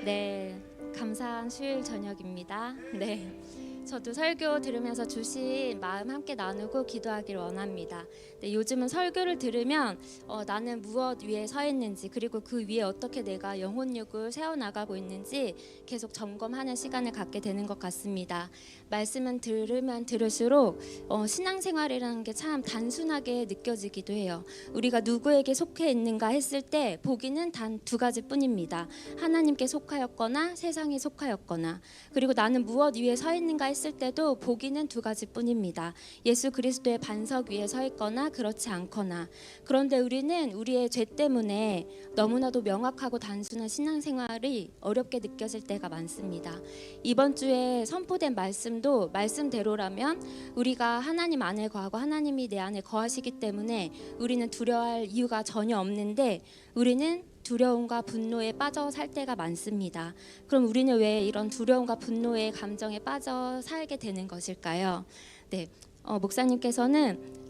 네, 감사한 수요일 저녁입니다. 네, 저도 설교 들으면서 주신 마음 함께 나누고 기도하기를 원합니다. 네, 요즘은 설교를 들으면 나는 무엇 위에 서 있는지, 그리고 그 위에 어떻게 내가 영혼육을 세워나가고 있는지 계속 점검하는 시간을 갖게 되는 것 같습니다. 말씀은 들으면 들을수록 신앙생활이라는 게 참 단순하게 느껴지기도 해요. 우리가 누구에게 속해 있는가 했을 때 보기는 단 두 가지뿐입니다. 하나님께 속하였거나 세상에 속하였거나, 그리고 나는 무엇 위에 서 있는가 했을 때도 보기는 두 가지뿐입니다. 예수 그리스도의 반석 위에 서 있거나 그렇지 않거나. 그런데 우리는 우리의 죄 때문에 너무나도 명확하고 단순한 신앙생활이 어렵게 느껴질 때가 많습니다. 이번 주에 선포된 말씀도 말씀대로라면 우리가 하나님 안에 거하고 하나님이 내 안에 거하시기 때문에 우리는 두려워할 이유가 전혀 없는데, 우리는 두려움과 분노에 빠져 살 때가 많습니다. 그럼 우리는 왜 이런 두려움과 분노의 감정에 빠져 살게 되는 것일까요? 네, 목사님께서는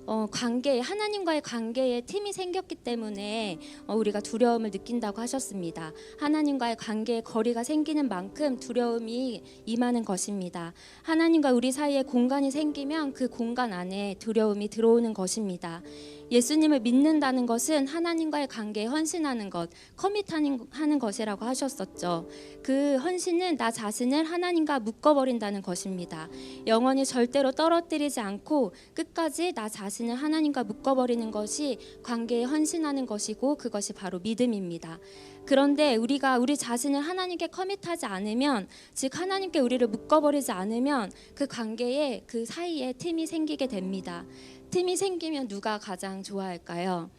하나님과의 관계에 틈이 생겼기 때문에 우리가 두려움을 느낀다고 하셨습니다. 하나님과의 관계에 거리가 생기는 만큼 두려움이 임하는 것입니다. 하나님과 우리 사이에 공간이 생기면 그 공간 안에 두려움이 들어오는 것입니다. 예수님을 믿는다는 것은 하나님과의 관계에 헌신하는 것, 커밋하는 것이라고 하셨었죠. 그 헌신은 나 자신을 하나님과 묶어버린다는 것입니다. 영원히 절대로 떨어뜨리지 않고 끝까지 나 자신을 하나님과 묶어버리는 것이 관계에 헌신하는 것이고, 그것이 바로 믿음입니다. 그런데 우리가 우리 자신을 하나님께 커밋하지 않으면, 즉 하나님께 우리를 묶어버리지 않으면 그 관계에, 그 사이에 틈이 생기게 됩니다. 틈이 생기면 누가 가장 좋아할까요?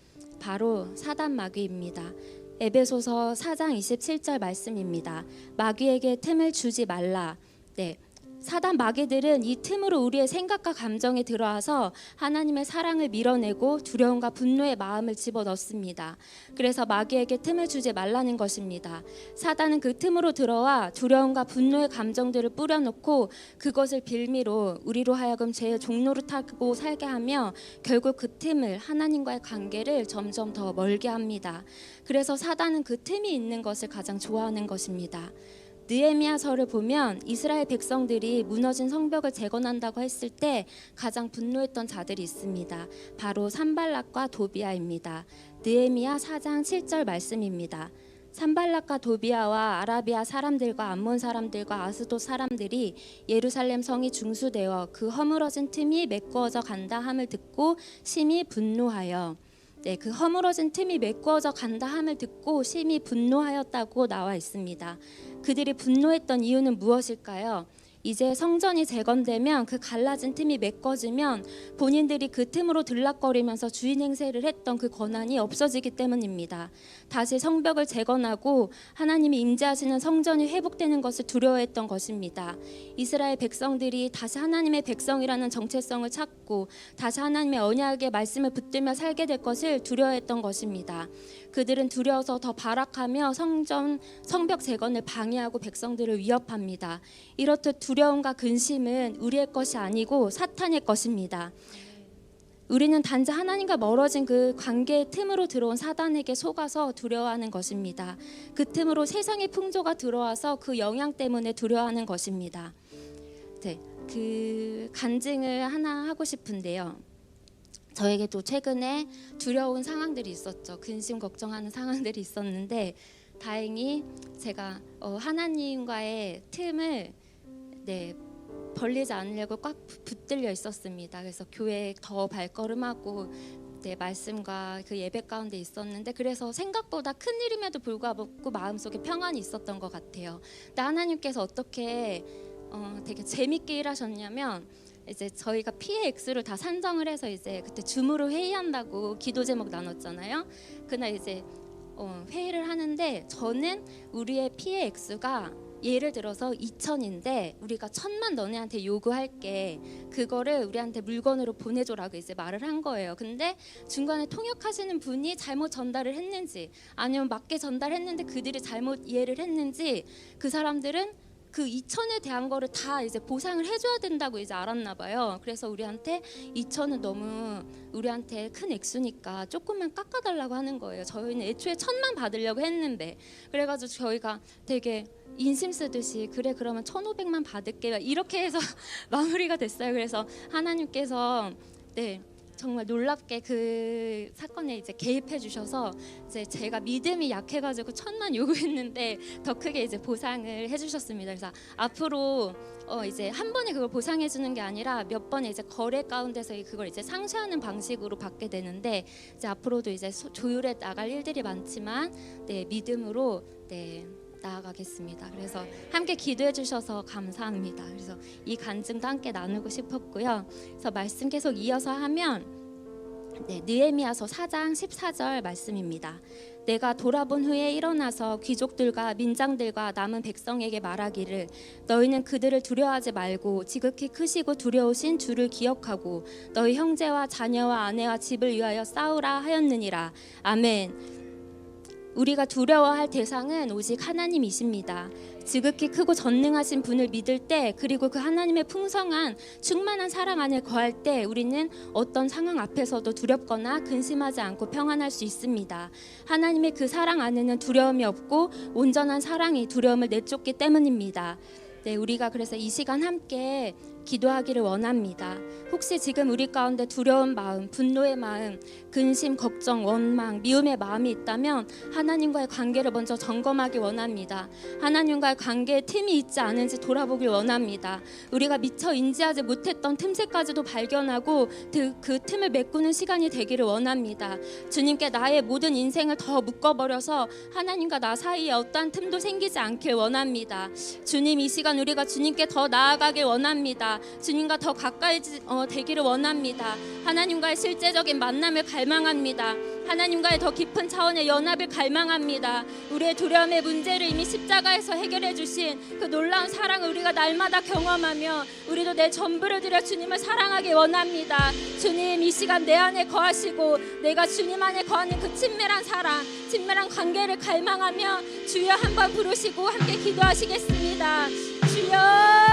바로 사단 마귀입니다. 에베소서 4장 27절 말씀입니다. 마귀에게 틈을 주지 말라. 네, 사단 마귀들은 이 틈으로 우리의 생각과 감정에 들어와서 하나님의 사랑을 밀어내고 두려움과 분노의 마음을 집어넣습니다. 그래서 마귀에게 틈을 주지 말라는 것입니다. 사단은 그 틈으로 들어와 두려움과 분노의 감정들을 뿌려놓고 그것을 빌미로 우리로 하여금 죄의 종로를 타고 살게 하며 결국 그 틈을, 하나님과의 관계를 점점 더 멀게 합니다. 그래서 사단은 그 틈이 있는 것을 가장 좋아하는 것입니다. 느헤미야서를 보면 이스라엘 백성들이 무너진 성벽을 재건한다고 했을 때 가장 분노했던 자들이 있습니다. 바로 산발락과 도비아입니다. 느헤미야 4장 7절 말씀입니다. 산발락과 도비아와 아라비아 사람들과 암몬 사람들과 아스돗 사람들이 예루살렘 성이 중수되어 그 허물어진 틈이 메꾸어져 간다 함을 듣고 심히 분노하여, 네, 그 허물어진 틈이 메꾸어져 간다 함을 듣고 심히 분노하였다고 나와 있습니다. 그들이 분노했던 이유는 무엇일까요? 이제 성전이 재건되면 그 갈라진 틈이 메꿔지면 본인들이 그 틈으로 들락거리면서 주인 행세를 했던 그 권한이 없어지기 때문입니다. 다시 성벽을 재건하고 하나님이 임재하시는 성전이 회복되는 것을 두려워했던 것입니다. 이스라엘 백성들이 다시 하나님의 백성이라는 정체성을 찾고 다시 하나님의 언약의 말씀을 붙들며 살게 될 것을 두려워했던 것입니다. 그들은 두려워서 더 발악하며 성벽 재건을 방해하고 백성들을 위협합니다. 이렇듯 두려움과 근심은 우리의 것이 아니고 사탄의 것입니다. 우리는 단지 하나님과 멀어진 그 관계의 틈으로 들어온 사단에게 속아서 두려워하는 것입니다. 그 틈으로 세상의 풍조가 들어와서 그 영향 때문에 두려워하는 것입니다. 네, 그 간증을 하나 하고 싶은데요. 저에게도 최근에 두려운 상황들이 있었죠. 근심 걱정하는 상황들이 있었는데 다행히 제가 하나님과의 틈을 벌리지 않으려고 꽉 붙들려 있었습니다. 그래서 교회에 더 발걸음하고 말씀과 그 예배 가운데 있었는데, 그래서 생각보다 큰 일임에도 불구하고 마음속에 평안이 있었던 것 같아요. 근데 하나님께서 어떻게 되게 재밌게 일하셨냐면, 이제 저희가 피해 액수를 다 산정을 해서 이제 그때 줌으로 회의한다고 기도 제목 나눴잖아요. 그날 이제 회의를 하는데, 저는 우리의 피해 액수가 예를 들어서 2,000인데 우리가 1,000만 너네한테 요구할게, 그거를 우리한테 물건으로 보내줘라고 이제 말을 한 거예요. 근데 중간에 통역하시는 분이 잘못 전달을 했는지, 아니면 맞게 전달했는데 그들이 잘못 이해를 했는지, 그 사람들은 그 2천에 대한 거를 다 이제 보상을 해줘야 된다고 이제 알았나 봐요. 그래서 우리한테 2천은 너무 우리한테 큰 액수니까 조금만 깎아달라고 하는 거예요. 저희는 애초에 1,000만 받으려고 했는데, 그래가지고 저희가 되게 인심 쓰듯이 그래 그러면 1,500만 받을게 이렇게 해서 마무리가 됐어요. 그래서 하나님께서 정말 놀랍게 그 사건에 이제 개입해 주셔서 이제 제가 믿음이 약해가지고 1,000만 요구했는데 더 크게 이제 보상을 해주셨습니다. 그래서 앞으로 이제 한 번에 그걸 보상해 주는 게 아니라 몇 번의 이제 거래 가운데서 그걸 이제 상쇄하는 방식으로 받게 되는데, 이제 앞으로도 이제 조율해 나갈 일들이 많지만 믿음으로 나아가겠습니다. 그래서 함께 기도해 주셔서 감사합니다. 그래서 이 간증도 함께 나누고 싶었고요. 그래서 말씀 계속 이어서 하면 느헤미야서 4장 14절 말씀입니다. 내가 돌아본 후에 일어나서 귀족들과 민장들과 남은 백성에게 말하기를 너희는 그들을 두려워하지 말고 지극히 크시고 두려우신 주를 기억하고 너희 형제와 자녀와 아내와 집을 위하여 싸우라 하였느니라. 아멘. 우리가 두려워할 대상은 오직 하나님이십니다. 지극히 크고 전능하신 분을 믿을 때, 그리고 그 하나님의 풍성한 충만한 사랑 안에 거할 때 우리는 어떤 상황 앞에서도 두렵거나 근심하지 않고 평안할 수 있습니다. 하나님의 그 사랑 안에는 두려움이 없고 온전한 사랑이 두려움을 내쫓기 때문입니다. 우리가 그래서 이 시간 함께 기도하기를 원합니다. 혹시 지금 우리 가운데 두려운 마음, 분노의 마음, 근심, 걱정, 원망, 미움의 마음이 있다면 하나님과의 관계를 먼저 점검하기 원합니다. 하나님과의 관계에 틈이 있지 않은지 돌아보길 원합니다. 우리가 미처 인지하지 못했던 틈새까지도 발견하고 그 틈을 메꾸는 시간이 되기를 원합니다. 주님께 나의 모든 인생을 더 묶어버려서 하나님과 나 사이에 어떠한 틈도 생기지 않길 원합니다. 주님, 이 시간 우리가 주님께 더 나아가길 원합니다. 주님과 더 가까이 되기를 원합니다. 하나님과의 실제적인 만남을 갈망합니다. 하나님과의 더 깊은 차원의 연합을 갈망합니다. 우리의 두려움의 문제를 이미 십자가에서 해결해 주신 그 놀라운 사랑을 우리가 날마다 경험하며 우리도 내 전부를 들여 주님을 사랑하기 원합니다. 주님, 이 시간 내 안에 거하시고 내가 주님 안에 거하는 그 친밀한 사랑, 친밀한 관계를 갈망하며 주여 한번 부르시고 함께 기도하시겠습니다. 주여.